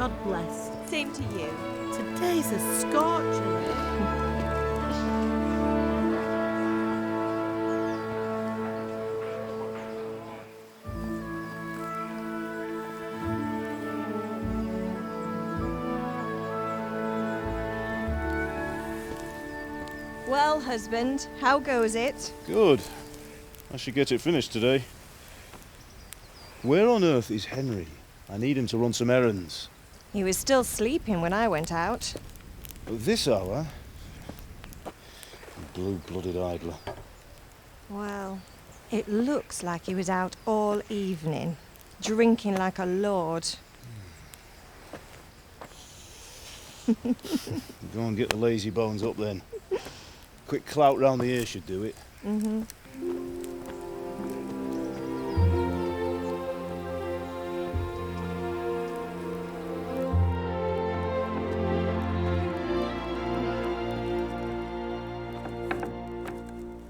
God bless. Same to you. Today's a scorcher. Well, husband, how goes it? Good. I should get it finished today. Where on earth is Henry? I need him to run some errands. He was still sleeping when I went out. At this hour? Blue-blooded idler. Well, it looks like he was out all evening, drinking like a lord. Go and get the lazy bones up then. Quick clout round the ear should do it. Mm-hmm.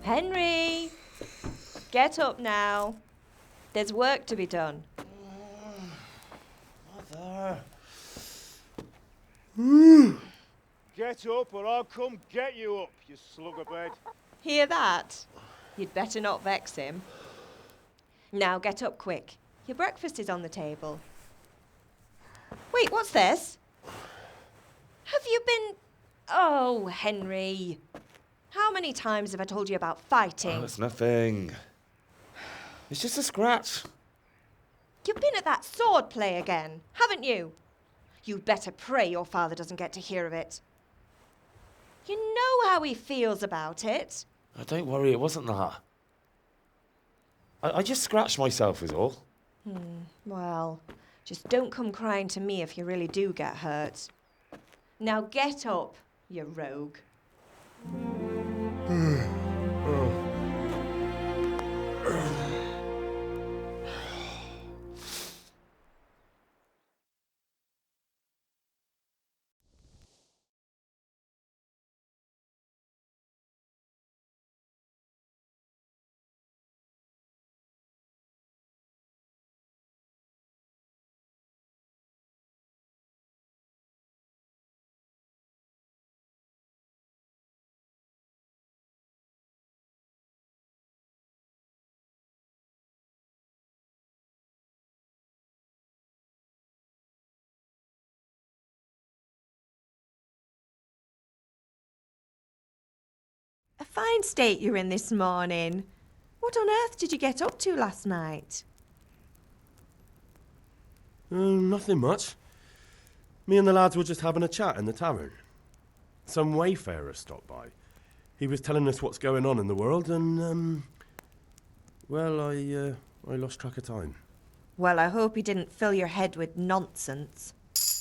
Henry! Get up now. There's work to be done. Mother. Get up or I'll come get you up, you slugabed. Hear that? You'd better not vex him. Now get up quick. Your breakfast is on the table. Wait, what's this? Have you been... Oh, Henry. How many times have I told you about fighting? Oh, it's nothing. It's just a scratch. You've been at that sword play again, haven't you? You'd better pray your father doesn't get to hear of it. You know how he feels about it. Oh, don't worry, it wasn't that. I just scratched myself is all. Well, just don't come crying to me if you really do get hurt. Now get up, you rogue. A fine state you're in this morning. What on earth did you get up to last night? Nothing much. Me and the lads were just having a chat in the tavern. Some wayfarer stopped by. He was telling us what's going on in the world and, well, I lost track of time. Well, I hope he didn't fill your head with nonsense.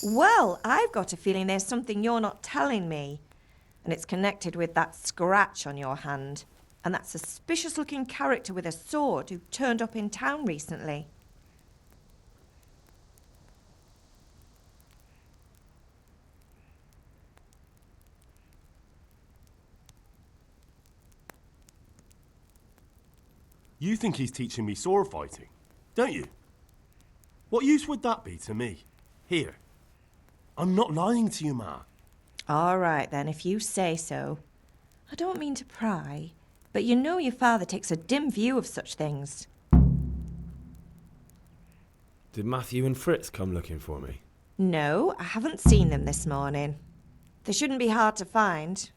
Well, I've got a feeling there's something you're not telling me. And it's connected with that scratch on your hand and that suspicious-looking character with a sword who turned up in town recently. You think he's teaching me sword fighting, don't you? What use would that be to me? Here. I'm not lying to you, Ma. All right, then, if you say so. I don't mean to pry, but you know your father takes a dim view of such things. Did Matthew and Fritz come looking for me? No, I haven't seen them this morning. They shouldn't be hard to find.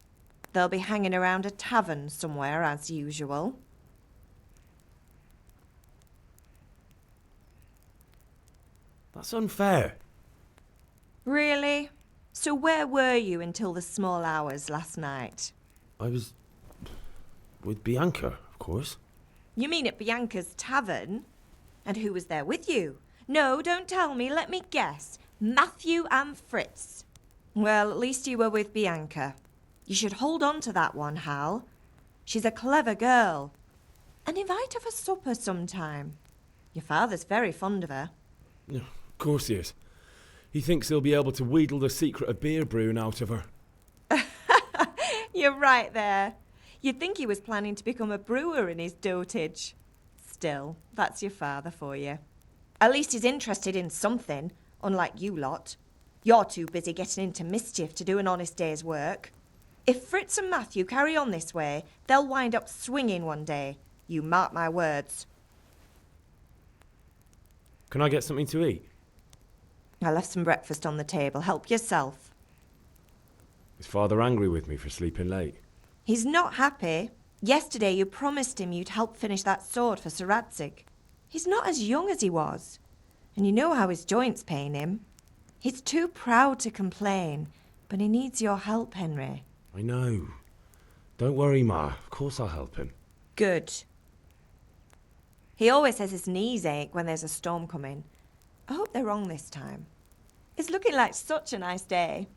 They'll be hanging around a tavern somewhere, as usual. That's unfair. Really? So where were you until the small hours last night? I was with Bianca, of course. You mean at Bianca's tavern? And who was there with you? No, don't tell me, let me guess. Matthew and Fritz. Well, at least you were with Bianca. You should hold on to that one, Hal. She's a clever girl. And invite her for supper sometime. Your father's very fond of her. Yeah, of course he is. He thinks he'll be able to wheedle the secret of beer brewing out of her. You're right there. You'd think he was planning to become a brewer in his dotage. Still, that's your father for you. At least he's interested in something, unlike you lot. You're too busy getting into mischief to do an honest day's work. If Fritz and Matthew carry on this way, they'll wind up swinging one day. You mark my words. Can I get something to eat? I left some breakfast on the table. Help yourself. Is Father angry with me for sleeping late? He's not happy. Yesterday you promised him you'd help finish that sword for Sir Radzig. He's not as young as he was. And you know how his joints pain him. He's too proud to complain, but he needs your help, Henry. I know. Don't worry, Ma. Of course I'll help him. Good. He always says his knees ache when there's a storm coming. I hope they're wrong this time. It's looking like such a nice day.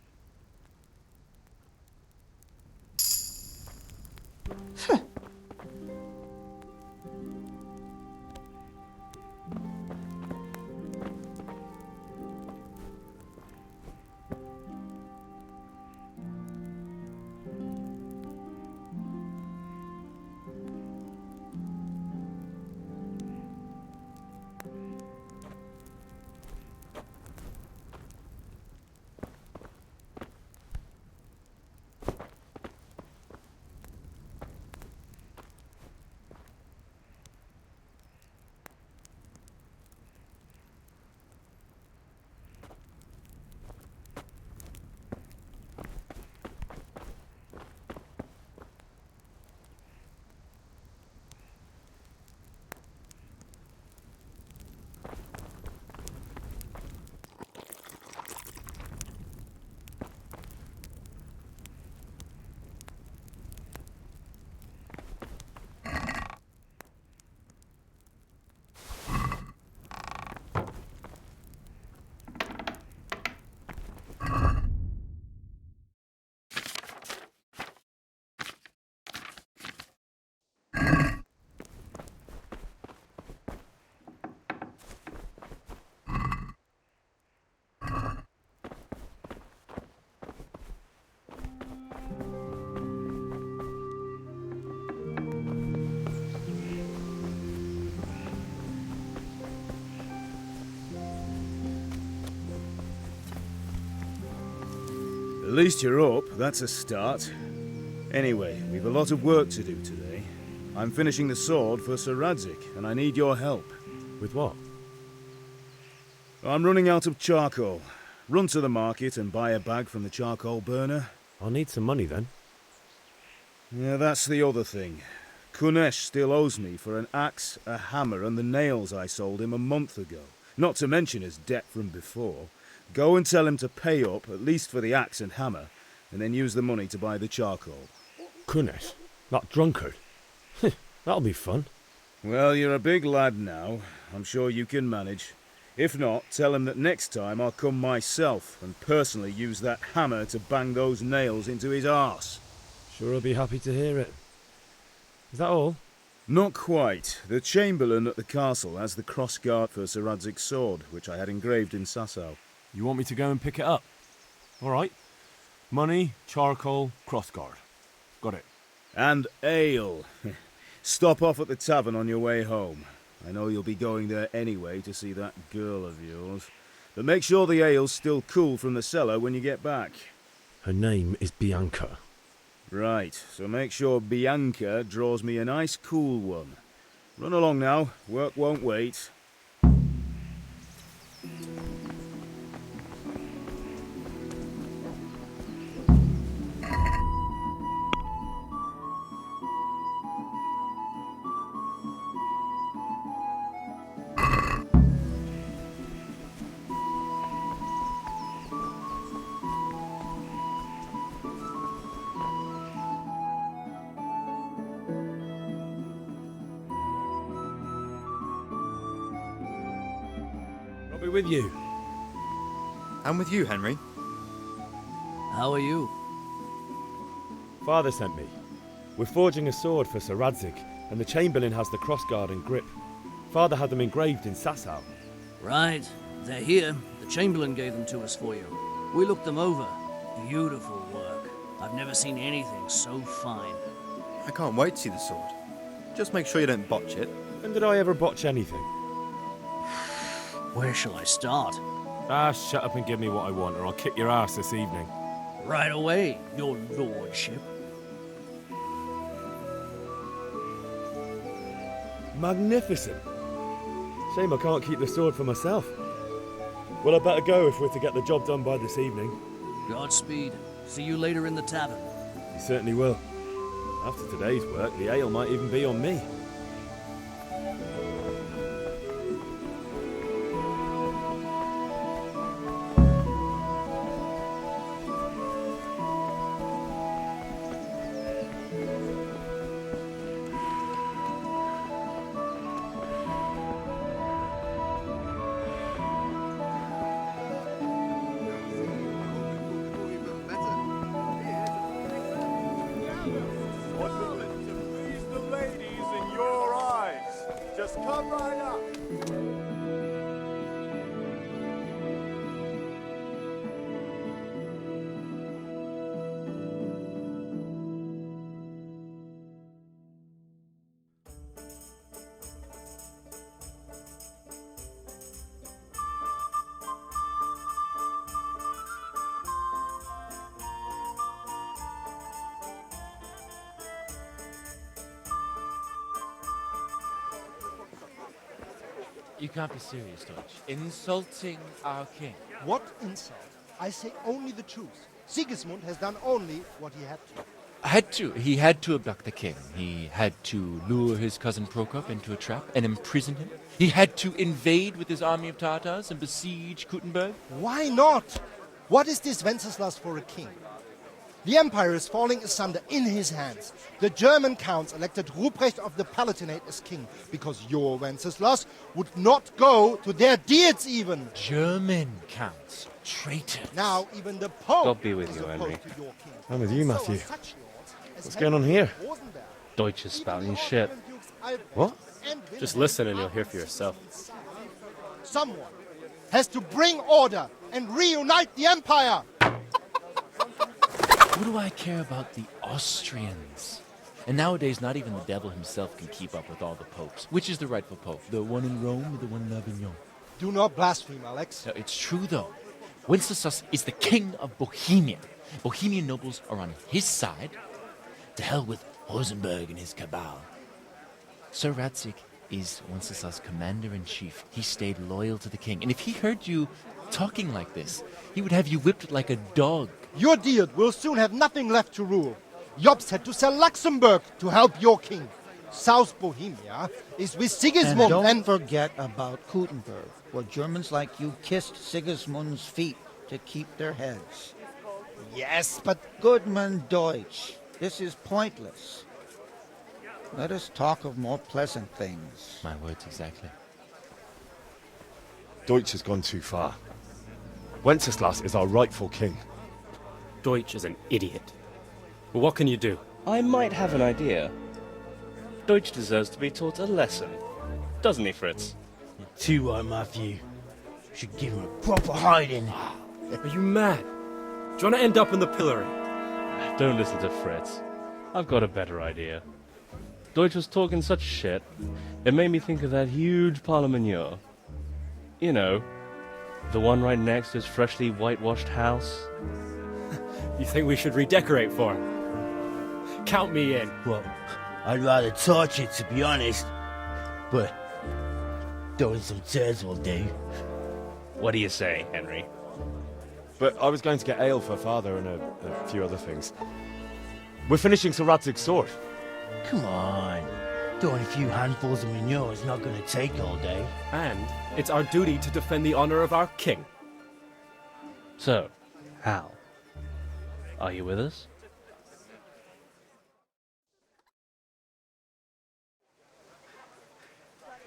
At least you're up, that's a start. Anyway, we've a lot of work to do today. I'm finishing the sword for Sir Radzig, and I need your help. With what? I'm running out of charcoal. Run to the market and buy a bag from the charcoal burner. I'll need some money then. Yeah, that's the other thing. Kunesh still owes me for an axe, a hammer, and the nails I sold him a month ago. Not to mention his debt from before. Go and tell him to pay up, at least for the axe and hammer, and then use the money to buy the charcoal. Kunesh? That drunkard? That'll be fun. Well, you're a big lad now. I'm sure you can manage. If not, tell him that next time I'll come myself and personally use that hammer to bang those nails into his arse. Sure I'll be happy to hear it. Is that all? Not quite. The Chamberlain at the castle has the crossguard for Sir Radzig's sword, which I had engraved in Sasau. You want me to go and pick it up? All right. Money, charcoal, crossguard. Got it. And ale. Stop off at the tavern on your way home. I know you'll be going there anyway to see that girl of yours. But make sure the ale's still cool from the cellar when you get back. Her name is Bianca. Right, so make sure Bianca draws me a nice cool one. Run along now, work won't wait. I'll be with you. I'm with you, Henry. How are you? Father sent me. We're forging a sword for Sir Radzig, and the Chamberlain has the crossguard and grip. Father had them engraved in Sasau. Right, they're here. The Chamberlain gave them to us for you. We looked them over. Beautiful work. I've never seen anything so fine. I can't wait to see the sword. Just make sure you don't botch it. When did I ever botch anything? Where shall I start? Ah, shut up and give me what I want, or I'll kick your ass this evening. Right away, your lordship. Magnificent. Shame I can't keep the sword for myself. Well, I better go if we're to get the job done by this evening. Godspeed. See you later in the tavern. You certainly will. After today's work, the ale might even be on me. Come right up. You can't be serious, Deutsch. Insulting our king. What insult? I say only the truth. Sigismund has done only what he had to. He had to abduct the king. He had to lure his cousin Prokop into a trap and imprison him. He had to invade with his army of Tatars and besiege Kuttenberg. Why not? What is this Wenceslaus for a king? The empire is falling asunder in his hands. The German counts elected Ruprecht of the Palatinate as king because your Wenceslaus would not go to their deeds even. German counts. Traitors. Now even the Pope God be with is you, opposed Henry. to your king. I'm with you, So Matthew. are such lords as What's going on here? Rosenberg. Deutsch is spouting shit. What? Just listen and you'll hear for yourself. Someone has to bring order and reunite the empire. What do I care about the Austrians? And nowadays, not even the devil himself can keep up with all the popes. Which is the rightful pope? The one in Rome or the one in Avignon? Do not blaspheme, Alex. No, it's true, though. Wenceslaus is the king of Bohemia. Bohemian nobles are on his side. To hell with Rosenberg and his cabal. Sir Radzig is Wenceslaus' commander-in-chief. He stayed loyal to the king. And if he heard you talking like this, he would have you whipped like a dog. Your deed will soon have nothing left to rule. Jobst had to sell Luxembourg to help your king. South Bohemia is with Sigismund And don't forget about Kuttenberg, where Germans like you kissed Sigismund's feet to keep their heads. Yes, but Goodman Deutsch, this is pointless. Let us talk of more pleasant things. My words exactly. Deutsch has gone too far. Wenceslaus is our rightful king. Deutsch is an idiot. But what can you do? I might have an idea. Deutsch deserves to be taught a lesson. Doesn't he, Fritz? Too right, Matthew. Should give him a proper hiding. Are you mad? Do you want to end up in the pillory? Don't listen to Fritz. I've got a better idea. Deutsch was talking such shit, it made me think of that huge parliament. You know, the one right next to his freshly whitewashed house. You think we should redecorate for him? Count me in. Well, I'd rather torch it, to be honest. But throwing some turds will do. What do you say, Henry? But I was going to get ale for father and a few other things. We're finishing Sir Radzig's sword. Come on. Throwing a few handfuls of manure is not going to take all day. And it's our duty to defend the honor of our king. So, Hal, are you with us?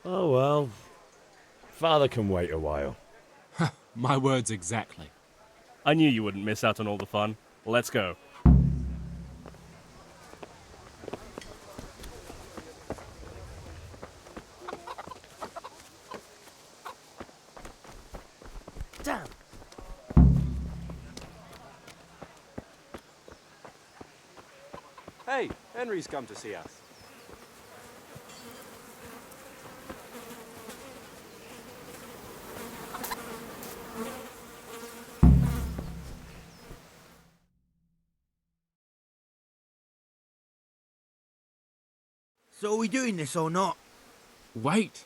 Oh well. Father can wait a while. My words exactly. I knew you wouldn't miss out on all the fun. Let's go. Damn. Hey, Henry's come to see us. So are we doing this or not? Wait.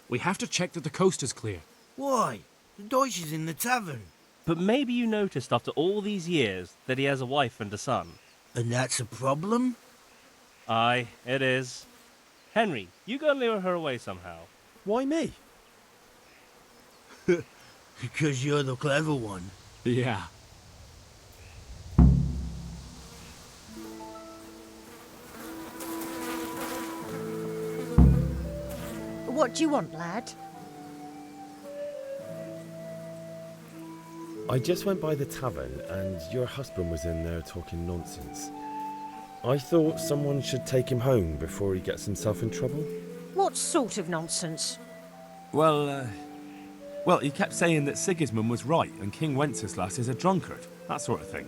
We have to check that the coast is clear. Why? The Deutsch is in the tavern. But maybe you noticed after all these years that he has a wife and a son. And that's a problem? Aye, it is. Henry, you go and lure her away somehow. Why me? Because you're the clever one. Yeah. What do you want, lad? I just went by the tavern and your husband was in there talking nonsense. I thought someone should take him home before he gets himself in trouble. What sort of nonsense? Well, he kept saying that Sigismund was right and King Wenceslaus is a drunkard, that sort of thing.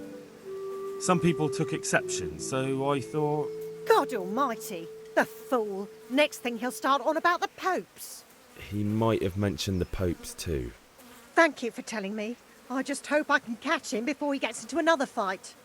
Some people took exception, so I thought... God almighty, the fool. Next thing he'll start on about the popes. He might have mentioned the popes too. Thank you for telling me. I just hope I can catch him before he gets into another fight.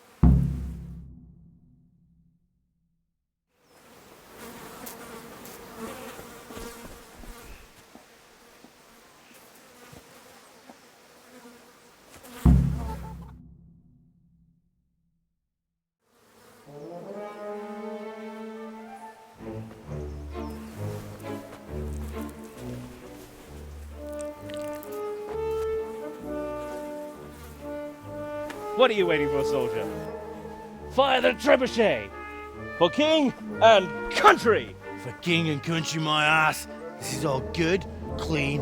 What are you waiting for, soldier? Fire the trebuchet! For king and country! For king and country, my ass. This is all good, clean,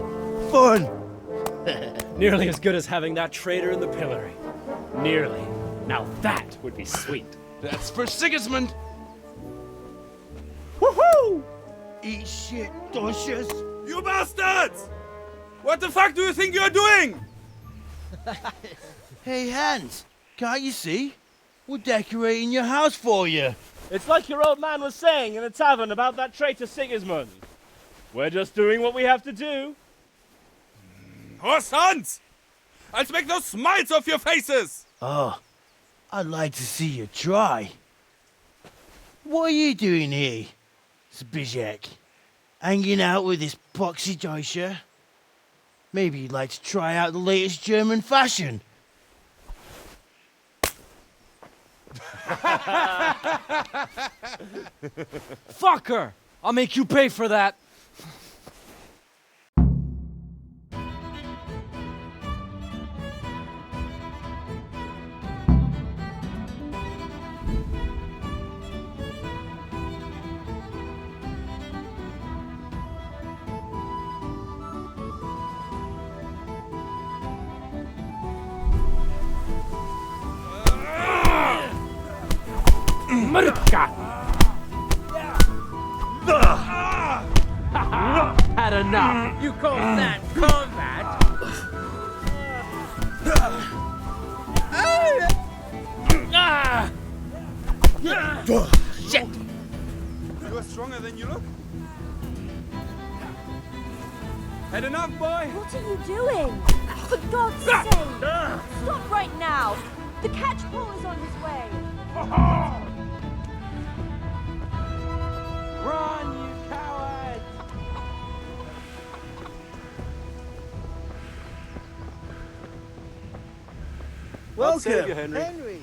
fun. Nearly as good as having that traitor in the pillory. Nearly. Now that would be sweet. That's for Sigismund! Woohoo! Eat shit, Deutsches. You bastards! What the fuck do you think you're doing? Hey, Hans, can't you see? We're decorating your house for you. It's like your old man was saying in the tavern about that traitor Sigismund. We're just doing what we have to do. Oh, sons! I'll make those smiles off your faces! Oh, I'd like to see you try. What are you doing here, Zbigniew? Hanging out with this poxy Deutscher? Maybe you'd like to try out the latest German fashion. Fuck her! I'll make you pay for that. Had enough. You call that combat? Shit! You're stronger than you look. Had enough, boy? What are you doing? For God's sake! Stop right now! The catchpole is on his way! Run, you coward! Welcome, save you, Henry. Henry.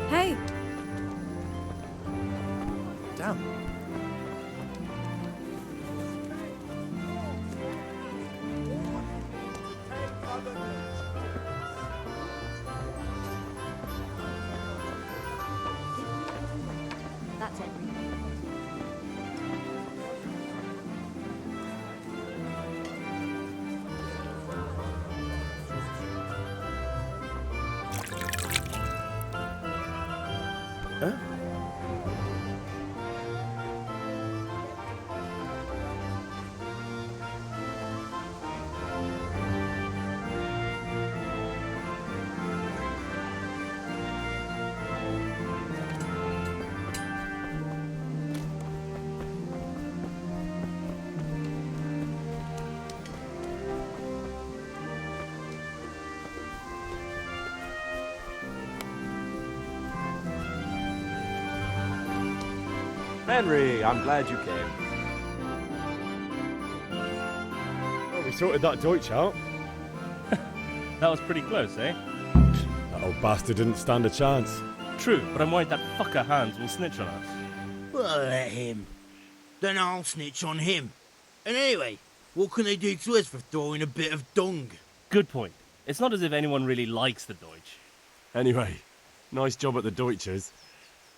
Hey, Damn. everything. Huh? Henry, I'm glad you came. Well, we sorted that Deutsch out. That was pretty close, eh? That old bastard didn't stand a chance. True, but I'm worried that fucker Hans will snitch on us. Well, let him. Then I'll snitch on him. And anyway, what can they do to us for throwing a bit of dung? Good point. It's not as if anyone really likes the Deutsch. Anyway, nice job at the Deutschers.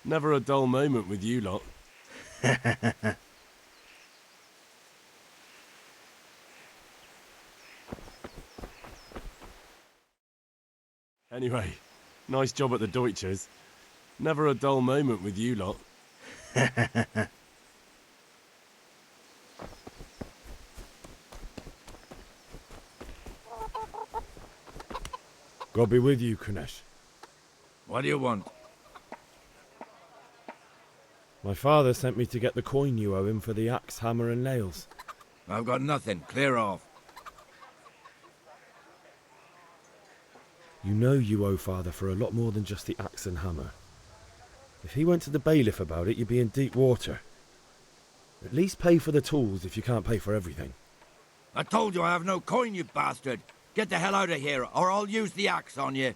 Never a dull moment with you lot. Anyway, nice job at the Deutschers. Never a dull moment with you lot. God be with you, Kunesh. What do you want? My father sent me to get the coin you owe him for the axe, hammer and nails. I've got nothing. Clear off. You know you owe father for a lot more than just the axe and hammer. If he went to the bailiff about it, you'd be in deep water. At least pay for the tools if you can't pay for everything. I told you I have no coin, you bastard. Get the hell out of here, or I'll use the axe on you.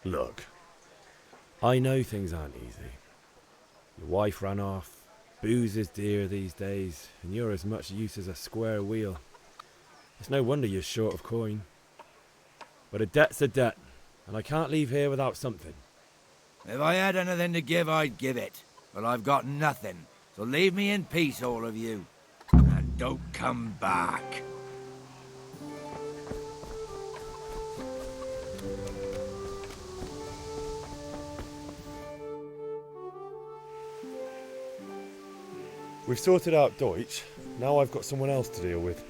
Look, I know things aren't easy. Your wife ran off, booze is dear these days, and you're as much use as a square wheel. It's no wonder you're short of coin. But a debt's a debt, and I can't leave here without something. If I had anything to give, I'd give it. But I've got nothing, so leave me in peace, all of you. And don't come back. We've sorted out Deutsch. Now I've got someone else to deal with.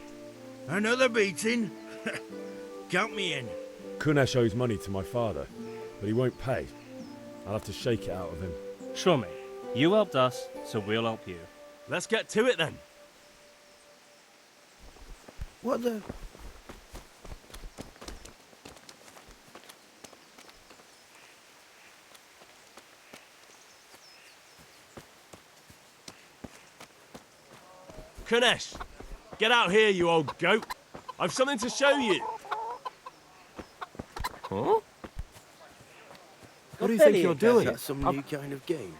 Another beating? Count me in. Kunesh owes money to my father, but he won't pay. I'll have to shake it out of him. Sure, mate. You helped us, so we'll help you. Let's get to it then. What the... Kunesh, get out here, you old goat. I've something to show you. Huh? What do you think you're doing? That's some new kind of game.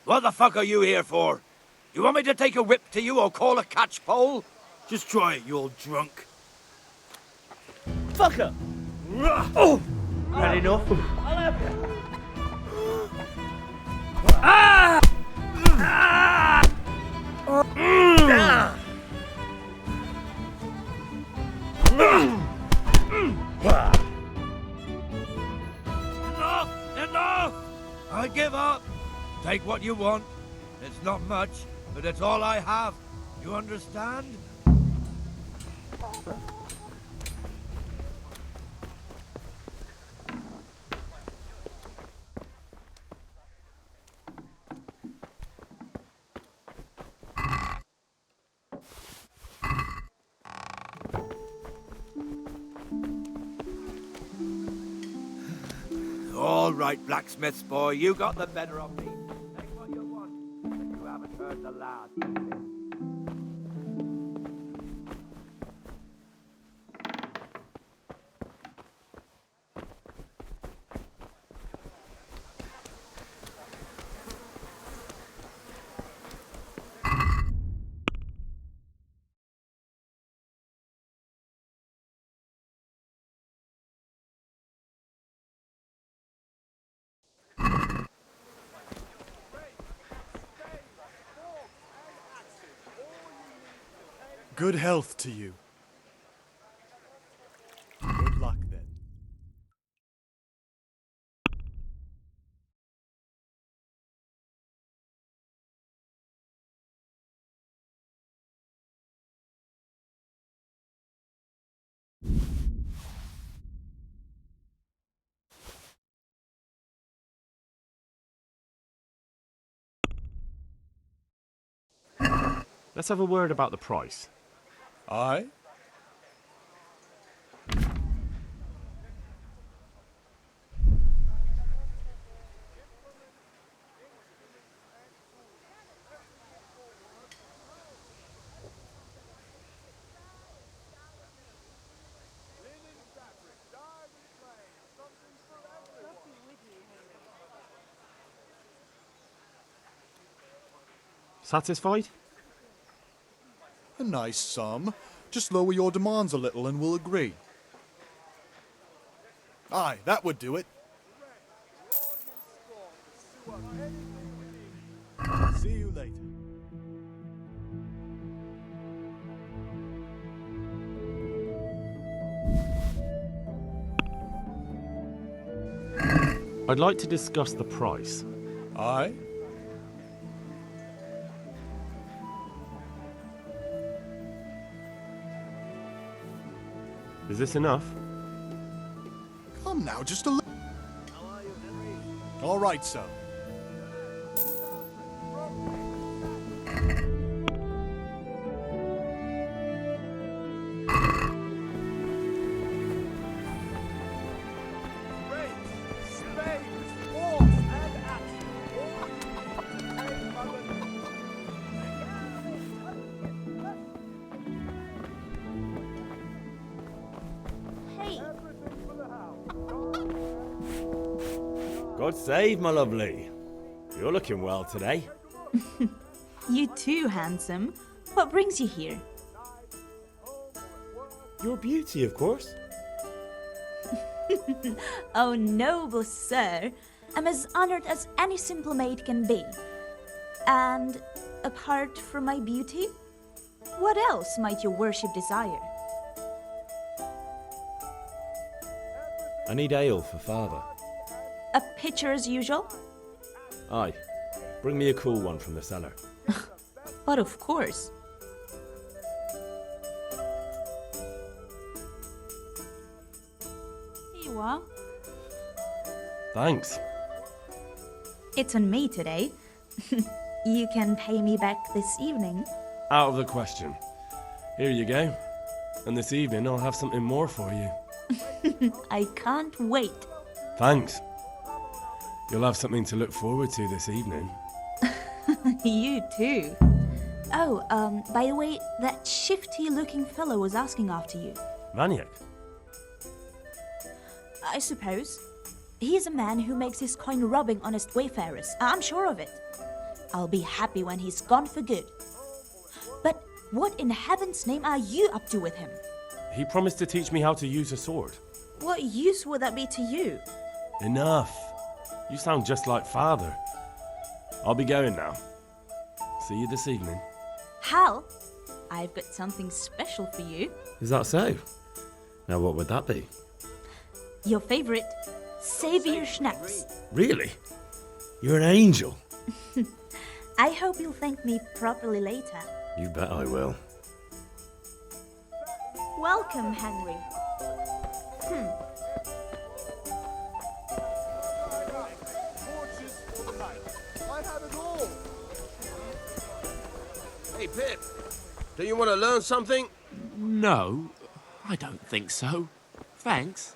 What the fuck are you here for? You want me to take a whip to you or call a catchpole? Just try it, you old drunk. Fucker! Oh! Had enough? I'll have you. Ah! Ah! Enough! Enough! I give up. Take what you want. It's not much, but it's all I have. You understand? All right, blacksmith's boy, you got the better of me. Take what you want. You haven't heard the last. Good health to you. Good luck then. Let's have a word about the price. Aye? Satisfied? A nice sum. Just lower your demands a little and we'll agree. Aye, that would do it. See you later. I'd like to discuss the price. Aye? Is this enough? Come now, just a little. All right, so. God save, my lovely. You're looking well today. You too, handsome. What brings you here? Your beauty, of course. Oh, noble sir. I'm as honored as any simple maid can be. And apart from my beauty, what else might your worship desire? I need ale for father. A pitcher as usual? Aye. Bring me a cool one from the cellar. But of course. Here you are. Thanks. It's on me today. You can pay me back this evening. Out of the question. Here you go. And this evening I'll have something more for you. I can't wait. Thanks. You'll have something to look forward to this evening. You too. Oh, by the way, that shifty-looking fellow was asking after you. Vaniak? I suppose. He's a man who makes his coin robbing honest wayfarers. I'm sure of it. I'll be happy when he's gone for good. But what in heaven's name are you up to with him? He promised to teach me how to use a sword. What use would that be to you? Enough. You sound just like father. I'll be going now. See you this evening. Hal, I've got something special for you. Is that so? Now what would that be? Your favorite, Savior Schnapps. Really? You're an angel. I hope you'll thank me properly later. You bet I will. Welcome, Henry. Hey, Pip, do you want to learn something? No, I don't think so. Thanks.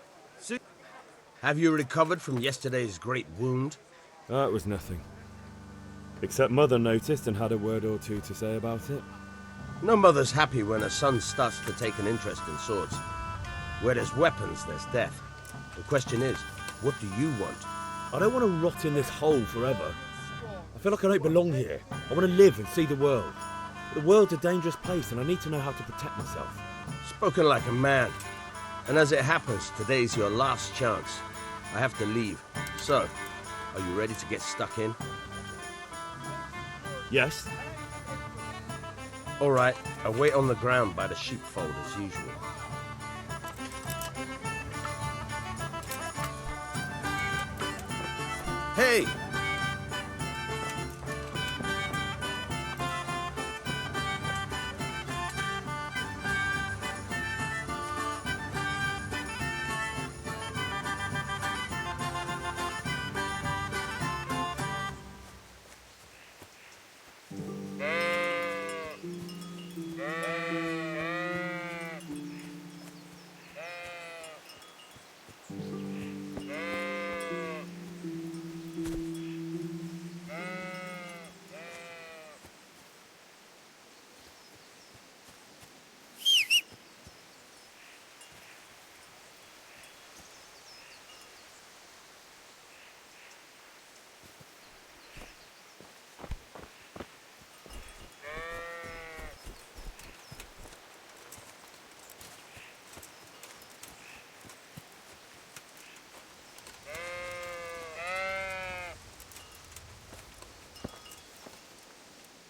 Have you recovered from yesterday's great wound? That was nothing. Except Mother noticed and had a word or two to say about it. No mother's happy when a son starts to take an interest in swords. Where there's weapons, there's death. The question is, what do you want? I don't want to rot in this hole forever. I feel like I don't belong here. I want to live and see the world. The world's a dangerous place and I need to know how to protect myself. Spoken like a man. And as it happens, today's your last chance. I have to leave. So, are you ready to get stuck in? Yes. All right, I'll wait on the ground by the sheepfold as usual. Hey!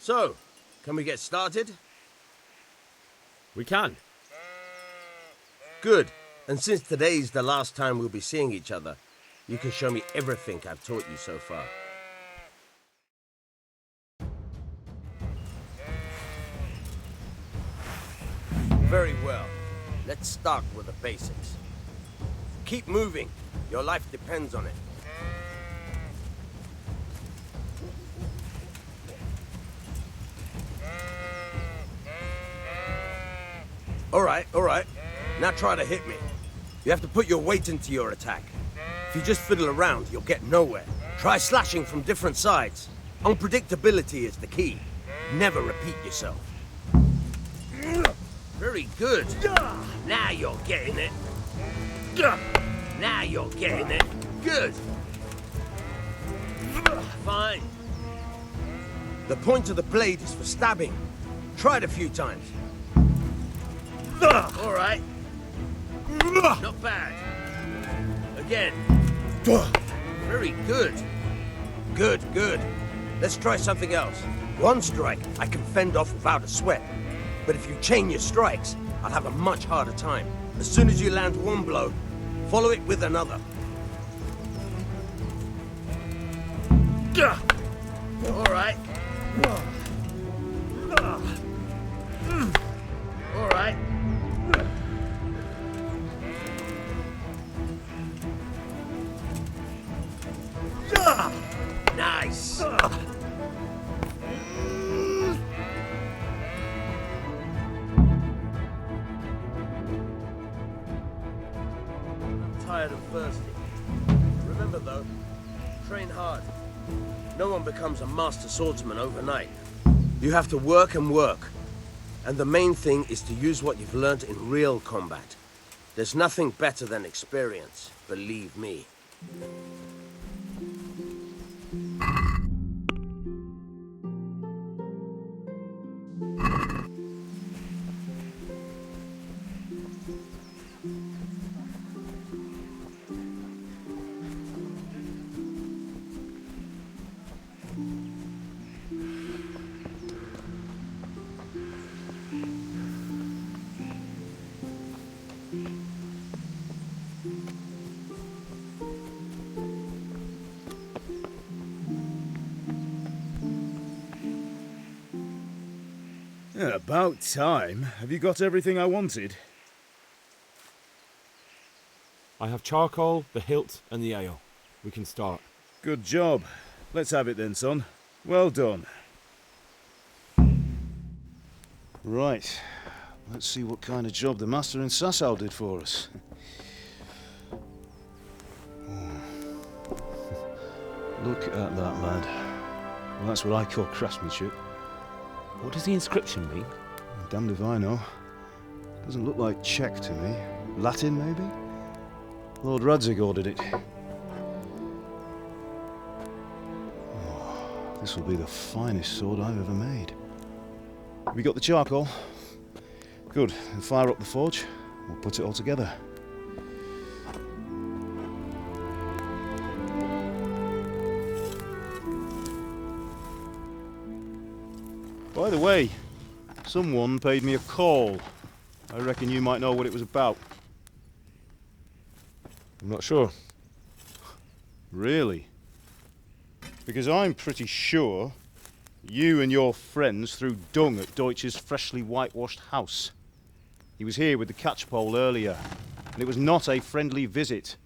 So, can we get started? We can. Good. And since today's the last time we'll be seeing each other, you can show me everything I've taught you so far. Very well. Let's start with the basics. Keep moving. Your life depends on it. All right. Now try to hit me. You have to put your weight into your attack. If you just fiddle around, you'll get nowhere. Try slashing from different sides. Unpredictability is the key. Never repeat yourself. Very good. Now you're getting it. Now you're getting it. Good. Fine. The point of the blade is for stabbing. Try it a few times. All right. Not bad. Again. Very good. Good. Let's try something else. One strike I can fend off without a sweat. But if you chain your strikes, I'll have a much harder time. As soon as you land one blow, follow it with another. All right. All right. Nice. Tired and thirsty. Remember though, train hard. No one becomes a master swordsman overnight. You have to work and work. And the main thing is to use what you've learned in real combat. There's nothing better than experience, believe me. About time. Have you got everything I wanted? I have charcoal, the hilt, and the ale. We can start. Good job. Let's have it then, son. Well done. Right. Let's see what kind of job the master in Sasau did for us. Look at that, lad. Well, that's what I call craftsmanship. What does the inscription mean? Damned if I know. Doesn't look like Czech to me. Latin, maybe? Lord Radzig ordered it. Oh, this will be the finest sword I've ever made. Have you got the charcoal? Good. Then fire up the forge. We'll put it all together. By the way, Someone paid me a call. I reckon you might know what it was about. I'm not sure. Really? Because I'm pretty sure you and your friends threw dung at Deutsch's freshly whitewashed house. He was here with the catchpole earlier, and it was not a friendly visit.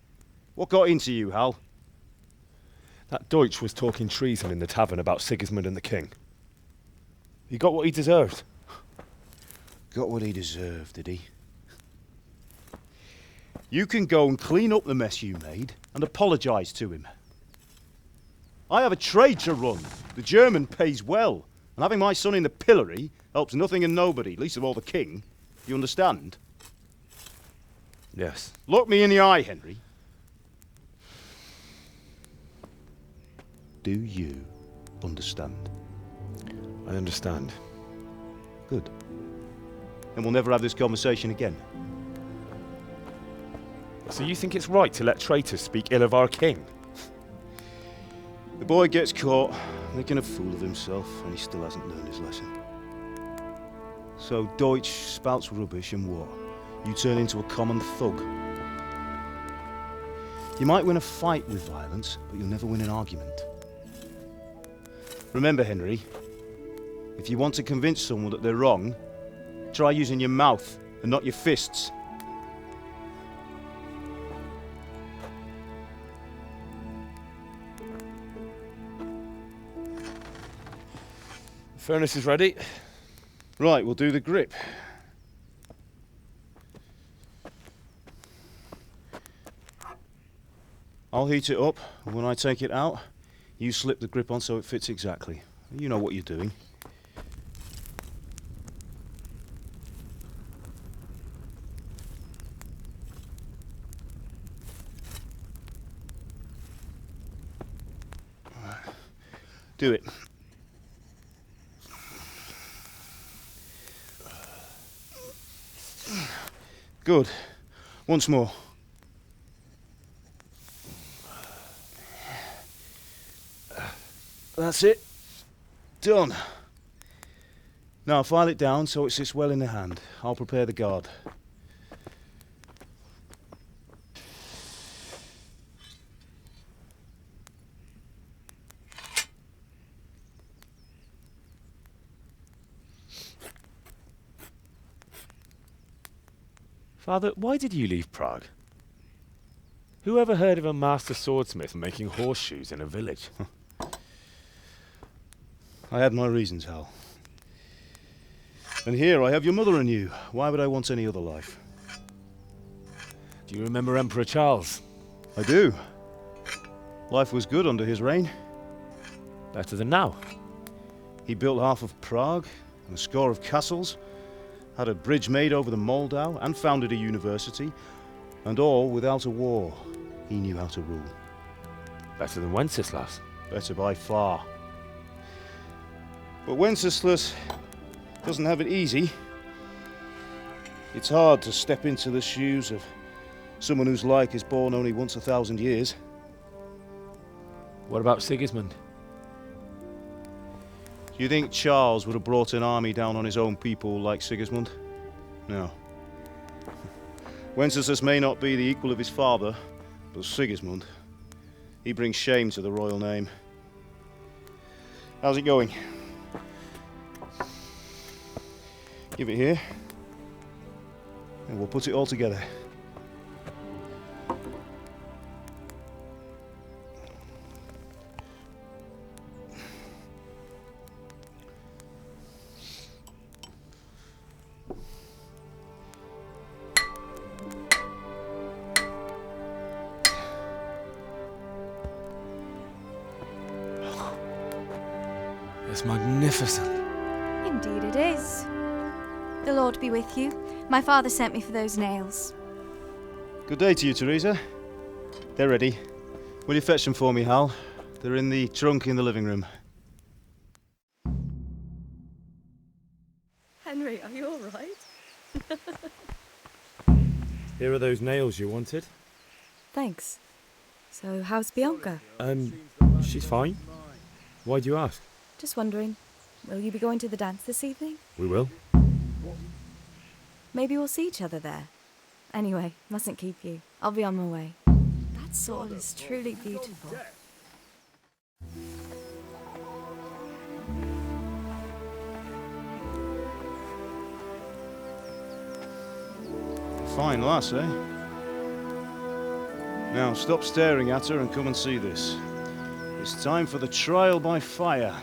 What got into you, Hal? That Deutsch was talking treason in the tavern about Sigismund and the king. He got what he deserved. Got what he deserved, did he? You can go and clean up the mess you made and apologise to him. I have a trade to run. The German pays well, and having my son in the pillory helps nothing and nobody, least of all the king. You understand? Yes. Look me in the eye, Henry. Do you understand? I understand. Good. Then we'll never have this conversation again. So you think it's right to let traitors speak ill of our king? The boy gets caught, making a fool of himself, and he still hasn't learned his lesson. So Deutsch spouts rubbish, and what? You turn into a common thug. You might win a fight with violence, but you'll never win an argument. Remember, Henry, if you want to convince someone that they're wrong, try using your mouth and not your fists. The furnace is ready. Right, we'll do the grip. I'll heat it up, and when I take it out, you slip the grip on so it fits exactly. You know what you're doing. Do it. Good. Once more. That's it. Done. Now file it down so it sits well in the hand. I'll prepare the guard. Father, why did you leave Prague? Who ever heard of a master swordsmith making horseshoes in a village? I had my reasons, Hal. And here I have your mother and you. Why would I want any other life? Do you remember Emperor Charles? I do. Life was good under his reign. Better than now. He built half of Prague and a score of castles, had a bridge made over the Moldau, and founded a university, and all without a war. He knew how to rule. Better than Wenceslaus. Better by far. But Wenceslaus doesn't have it easy. It's hard to step into the shoes of someone whose like is born only once 1,000 years. What about Sigismund? Do you think Charles would have brought an army down on his own people like Sigismund? No. Wenceslaus may not be the equal of his father, but Sigismund, he brings shame to the royal name. How's it going? Give it here, and we'll put it all together. It's magnificent. Indeed it is. The Lord be with you. My father sent me for those nails. Good day to you, Teresa. They're ready. Will you fetch them for me, Hal? They're in the trunk in the living room. Henry, are you all right? Here are those nails you wanted. Thanks. So, how's Bianca? She's fine. Why do you ask? Just wondering, will you be going to the dance this evening? We will. Maybe we'll see each other there. Anyway, mustn't keep you. I'll be on my way. That sword is truly beautiful. Fine lass, eh? Now, stop staring at her and come and see this. It's time for the trial by fire.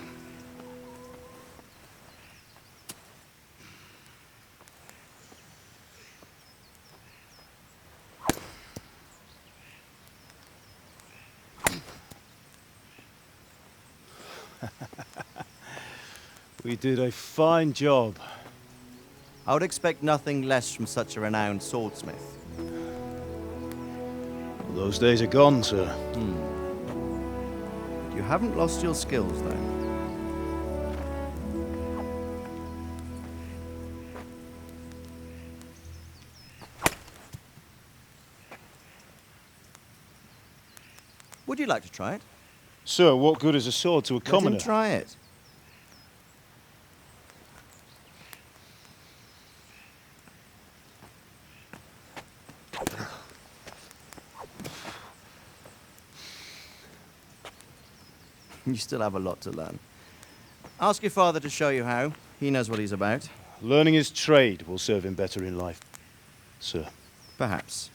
We did a fine job. I would expect nothing less from such a renowned swordsmith. Those days are gone, sir. You haven't lost your skills, though. Would you like to try it? Sir, what good is a sword to a commoner? Let him try it. You still have a lot to learn. Ask your father to show you how. He knows what he's about. Learning his trade will serve him better in life, sir. Perhaps.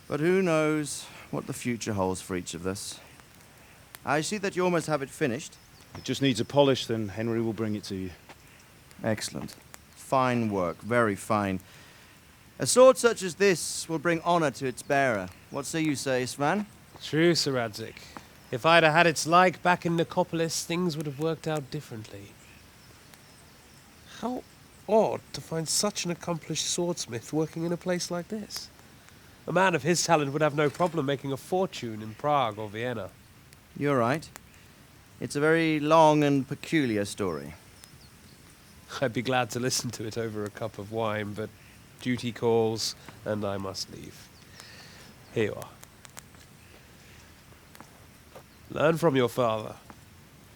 But who knows what the future holds for each of us. I see that you almost have it finished. It just needs a polish, then Henry will bring it to you. Excellent. Fine work, very fine. A sword such as this will bring honor to its bearer. What say you, Svan? True, Sir Radzig. If I'd have had its like back in Nicopolis, things would have worked out differently. How odd to find such an accomplished swordsmith working in a place like this. A man of his talent would have no problem making a fortune in Prague or Vienna. You're right. It's a very long and peculiar story. I'd be glad to listen to it over a cup of wine, but duty calls, and I must leave. Here you are. Learn from your father.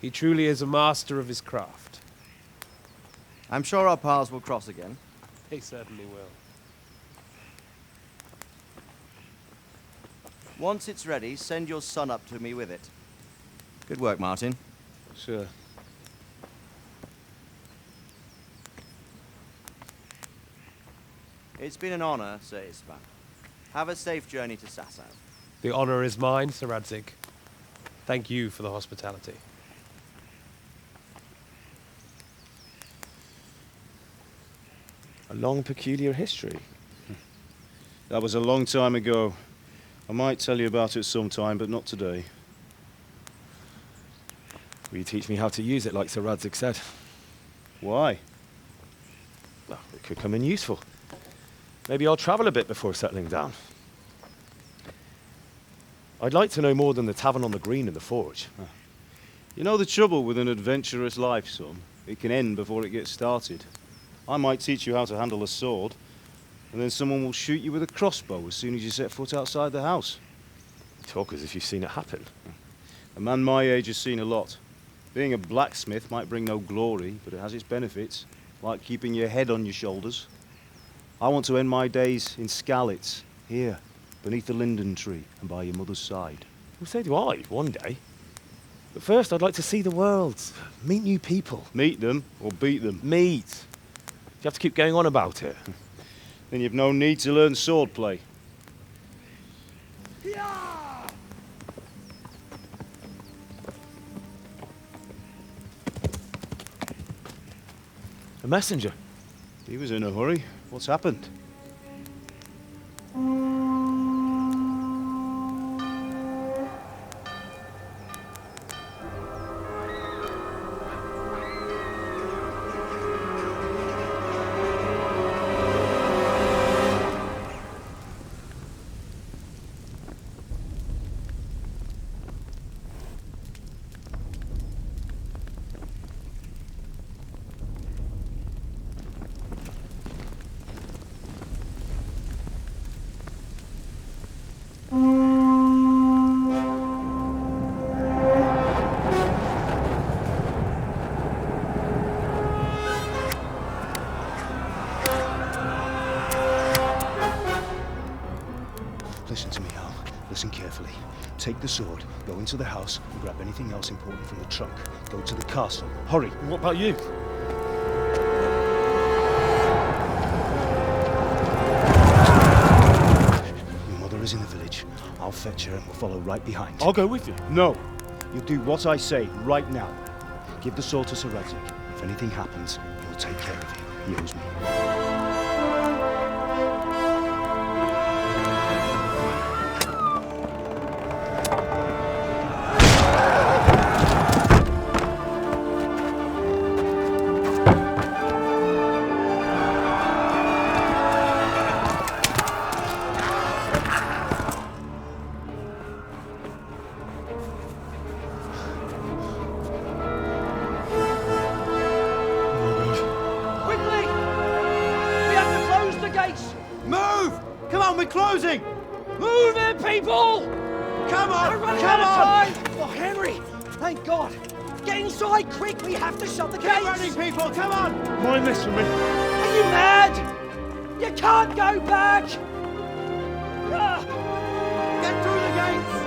He truly is a master of his craft. I'm sure our paths will cross again. They certainly will. Once it's ready, send your son up to me with it. Good work, Martin. Sure. It's been an honor, Sir Isvan. Have a safe journey to Sasau. The honor is mine, Sir Radzig. Thank you for the hospitality. A long, peculiar history. That was a long time ago. I might tell you about it sometime, but not today. Will you teach me how to use it, like Sir Radzig said? Why? Well, it could come in useful. Maybe I'll travel a bit before settling down. I'd like to know more than the tavern on the green and the forge. You know the trouble with an adventurous life, son? It can end before it gets started. I might teach you how to handle a sword, and then someone will shoot you with a crossbow as soon as you set foot outside the house. You talk as if you've seen it happen. A man my age has seen a lot. Being a blacksmith might bring no glory, but it has its benefits, like keeping your head on your shoulders. I want to end my days in Skalitz, here, beneath the linden tree and by your mother's side. Well, so do I, one day. But first, I'd like to see the world, meet new people. Meet them or beat them? Meet. You have to keep going on about it. Then you've no need to learn swordplay. A messenger. He was in a hurry. What's happened? Take the sword, go into the house, and grab anything else important from the trunk. Go to the castle. Hurry! What about you? Your mother is in the village. I'll fetch her and we'll follow right behind. I'll go with you. No! You'll do what I say right now. Give the sword to Sir Radzig. If anything happens, he'll take care of you. He owes me. Closing! Move it, people! Come on! We're running Come out on! of time! Oh, Henry! Thank God! Get inside, quick! We have to shut the gates! Get running, people! Come on! Mind this for me. Are you mad? You can't go back! Get through the gates!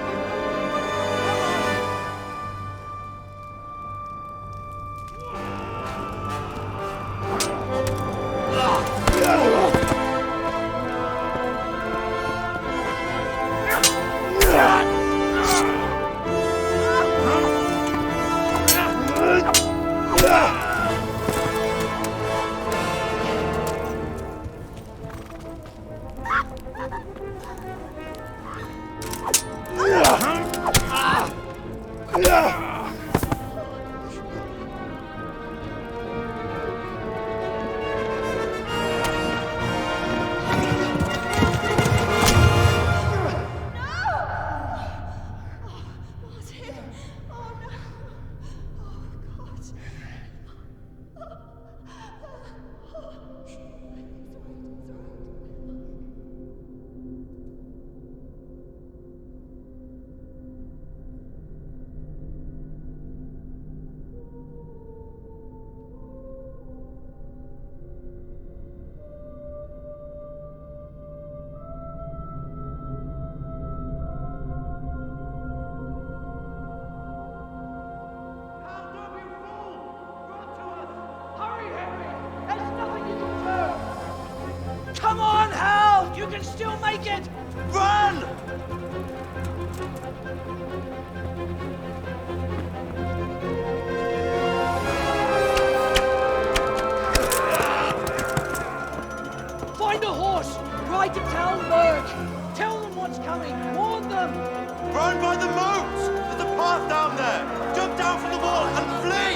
Come on, Hal! You can still make it! Run! Find a horse! Ride to Talmberg! Tell them what's coming! Warn them! Run by the moat! There's a path down there! Jump down from the wall and flee!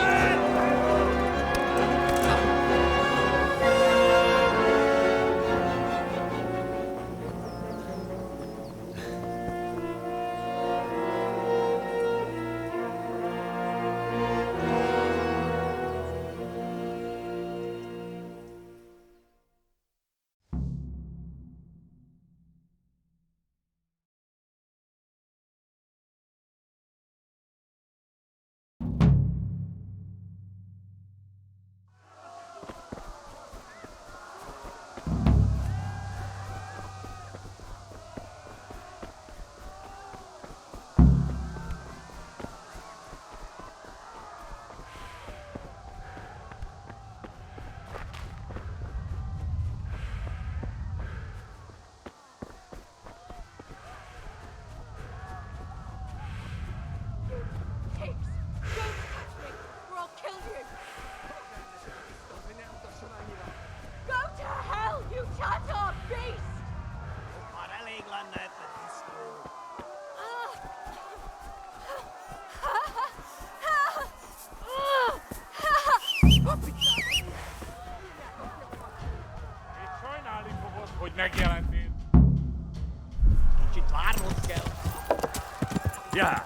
Ja!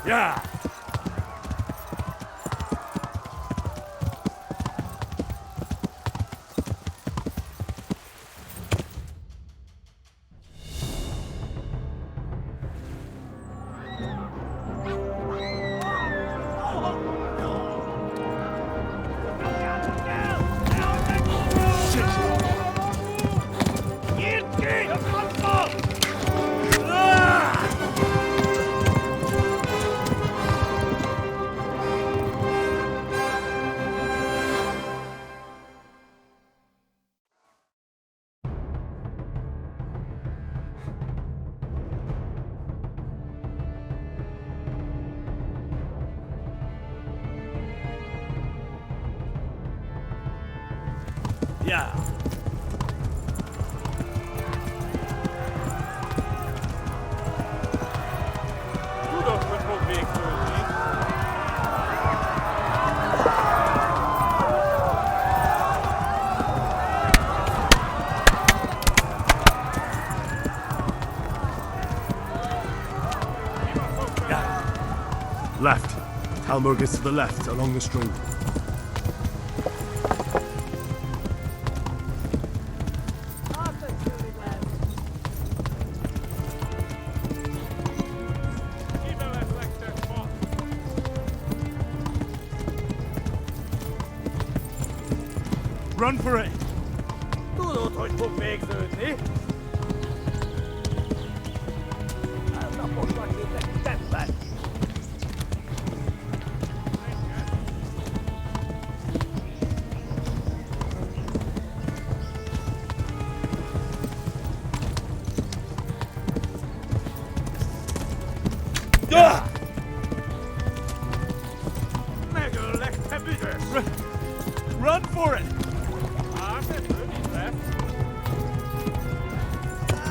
Ja! Jetzt geht! Yeah. Left. Talmud is to the left, along the stream. Run for it! Run for it!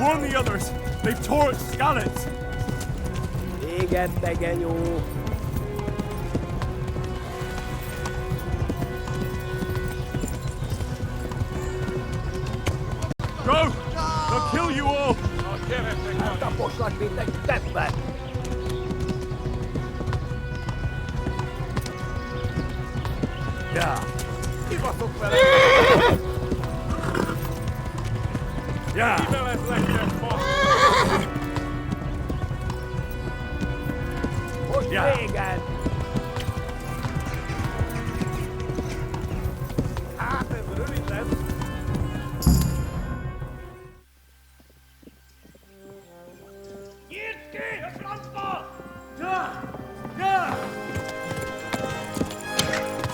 Warn the others! They've torched Skalitz! Go! They'll kill you all! Yeah. Yeah.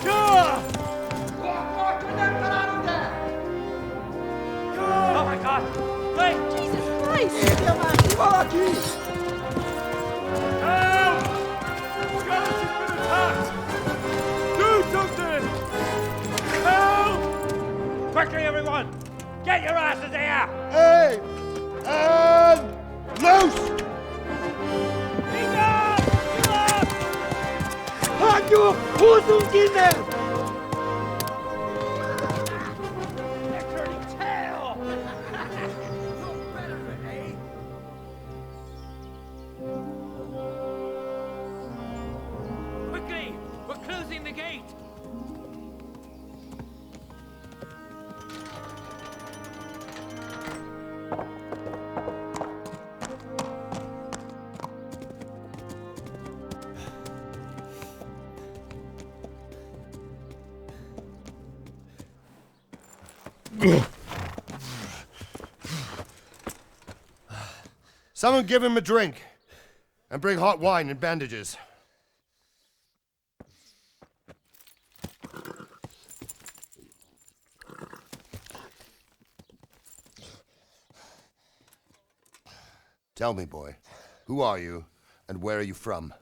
Yeah. Oh my God! Wait! Jesus Christ! Help! Skalitz has been attacked! Do something! Help! Quickly, everyone! Get your asses here! Hey! And loose! Hanju! Husum Kinder! They're turning tail! Quickly! We're closing the gate! Someone give him a drink. And bring hot wine and bandages. Tell me, boy, who are you and where are you from?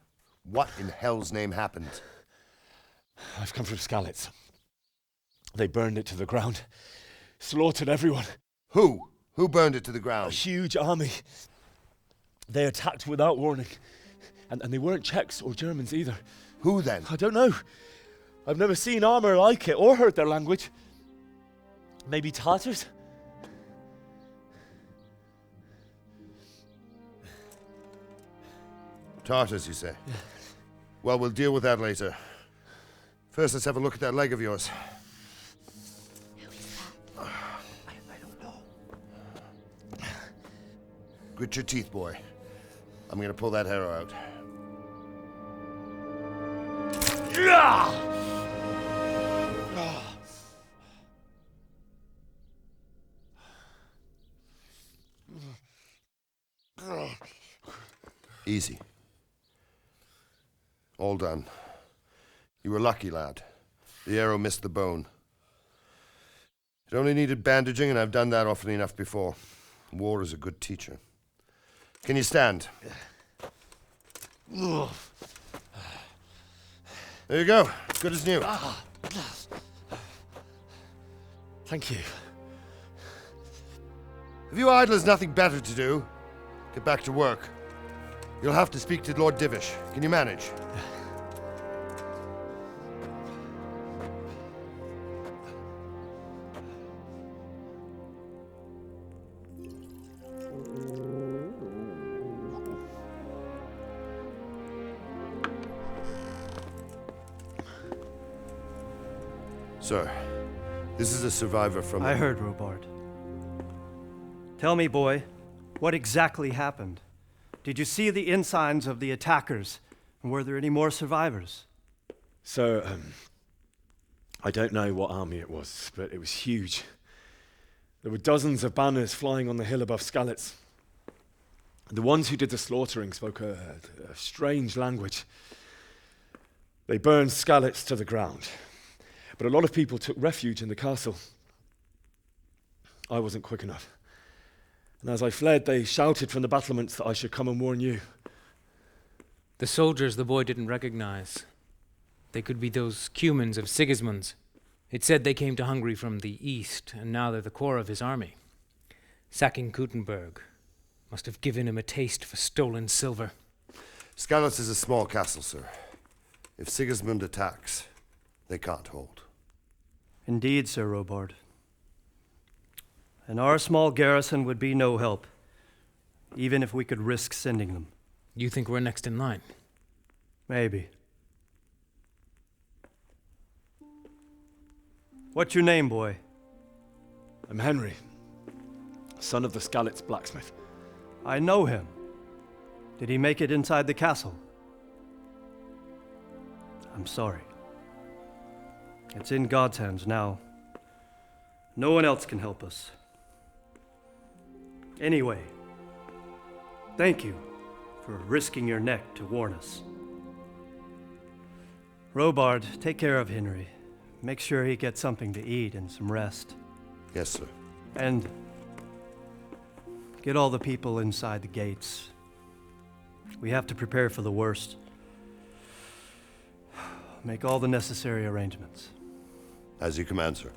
What in hell's name happened? I've come from Skalitz. They burned it to the ground. Slaughtered everyone. Who? Who burned it to the ground? A huge army. They attacked without warning. And they weren't Czechs or Germans either. Who then? I don't know. I've never seen armor like it or heard their language. Maybe Tatars? Tartars, you say? Yeah. Well, we'll deal with that later. First, let's have a look at that leg of yours. Who is that? I don't know. Grit your teeth, boy. I'm gonna pull that arrow out. Easy. All done. You were lucky, lad. The arrow missed the bone. It only needed bandaging, and I've done that often enough before. War is a good teacher. Can you stand? There you go. Good as new. Thank you. Have you idlers nothing better to do? Get back to work. You'll have to speak to Lord Divish. Can you manage? Sir, this is a survivor from... I heard, Robard. Tell me, boy, what exactly happened? Did you see the ensigns of the attackers? And were there any more survivors? So, I don't know what army it was, but it was huge. There were dozens of banners flying on the hill above Skalitz. The ones who did the slaughtering spoke a strange language. They burned Skalitz to the ground. But a lot of people took refuge in the castle. I wasn't quick enough. And as I fled, they shouted from the battlements that I should come and warn you. The soldiers the boy didn't recognize. They could be those Cumans of Sigismund's. It said they came to Hungary from the east, and now they're the core of his army. Sacking Kuttenberg must have given him a taste for stolen silver. Skalitz is a small castle, sir. If Sigismund attacks, they can't hold. Indeed, Sir Robard. And our small garrison would be no help, even if we could risk sending them. You think we're next in line? Maybe. What's your name, boy? I'm Henry, son of the Skalitz blacksmith. I know him. Did he make it inside the castle? I'm sorry. It's in God's hands now. No one else can help us. Anyway, thank you for risking your neck to warn us. Robard, take care of Henry. Make sure he gets something to eat and some rest. Yes, sir. And get all the people inside the gates. We have to prepare for the worst. Make all the necessary arrangements. As you command, sir.